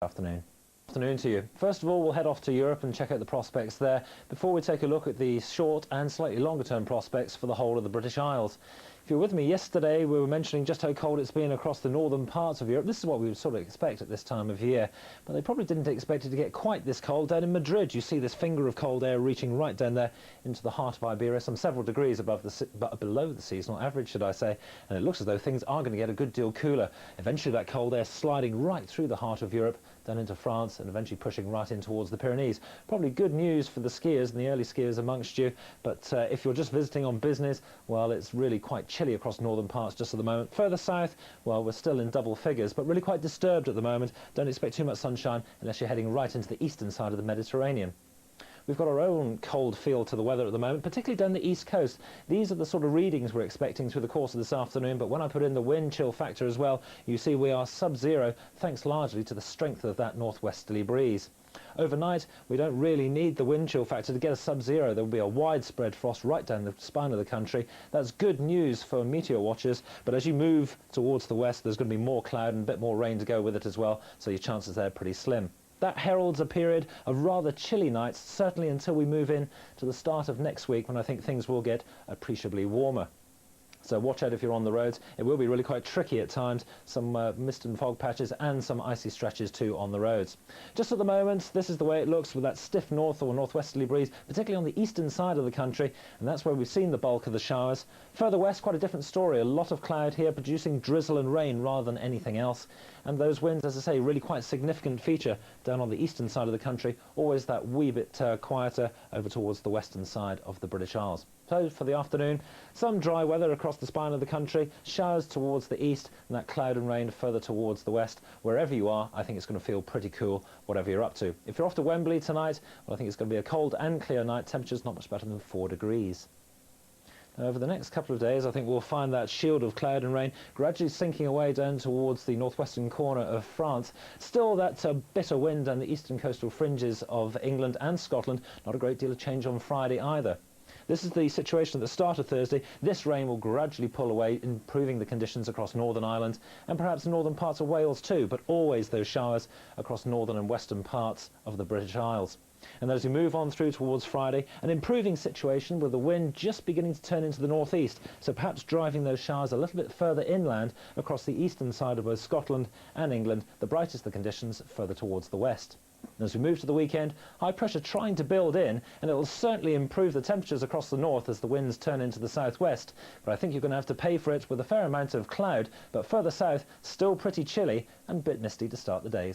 Afternoon. Afternoon to you. First of all, we'll head off to Europe and check out the prospects there before we take a look at the short and slightly longer term prospects for the whole of the British Isles. If you were with me yesterday, we were mentioning just how cold it's been across the northern parts of Europe. This is what we would sort of expect at this time of year, but they probably didn't expect it to get quite this cold down in Madrid. You see this finger of cold air reaching right down there into the heart of Iberia, some several degrees below the seasonal average, should I say, and it looks as though things are going to get a good deal cooler. Eventually that cold air sliding right through the heart of Europe, down into France, and eventually pushing right in towards the Pyrenees. Probably good news for the skiers and the early skiers amongst you, but if you're just visiting on business, well, it's really quite chilly across northern parts just at the moment. Further south, well, we're still in double figures, but really quite disturbed at the moment. Don't expect too much sunshine unless you're heading right into the eastern side of the Mediterranean. We've got our own cold feel to the weather at the moment, particularly down the east coast. These are the sort of readings we're expecting through the course of this afternoon, but when I put in the wind chill factor as well, you see we are sub-zero, thanks largely to the strength of that northwesterly breeze. Overnight, we don't really need the wind chill factor to get a sub-zero. There will be a widespread frost right down the spine of the country. That's good news for meteor watchers, but as you move towards the west, there's going to be more cloud and a bit more rain to go with it as well, so your chances there are pretty slim. That heralds a period of rather chilly nights, certainly until we move in to the start of next week, when I think things will get appreciably warmer. So watch out if you're on the roads. It will be really quite tricky at times, some mist and fog patches and some icy stretches too on the roads. Just at the moment, this is the way it looks with that stiff north or northwesterly breeze, particularly on the eastern side of the country, and that's where we've seen the bulk of the showers. Further west, quite a different story. A lot of cloud here producing drizzle and rain rather than anything else. And those winds, as I say, really quite significant feature down on the eastern side of the country, always that wee bit quieter over towards the western side of the British Isles. So for the afternoon, some dry weather across the spine of the country, showers towards the east, and that cloud and rain further towards the west. Wherever you are, I think it's going to feel pretty cool, whatever you're up to. If you're off to Wembley tonight, well, I think it's going to be a cold and clear night. Temperatures not much better than 4 degrees. Over the next couple of days, I think we'll find that shield of cloud and rain gradually sinking away down towards the northwestern corner of France. Still that bitter wind down the eastern coastal fringes of England and Scotland. Not a great deal of change on Friday either. This is the situation at the start of Thursday. This rain will gradually pull away, improving the conditions across Northern Ireland and perhaps northern parts of Wales too, but always those showers across northern and western parts of the British Isles. And as we move on through towards Friday, an improving situation with the wind just beginning to turn into the northeast, so perhaps driving those showers a little bit further inland across the eastern side of both Scotland and England, the brightest the conditions further towards the west. And as we move to the weekend, high pressure trying to build in, and it will certainly improve the temperatures across the north as the winds turn into the southwest. But I think you're going to have to pay for it with a fair amount of cloud, but further south, still pretty chilly and a bit misty to start the days.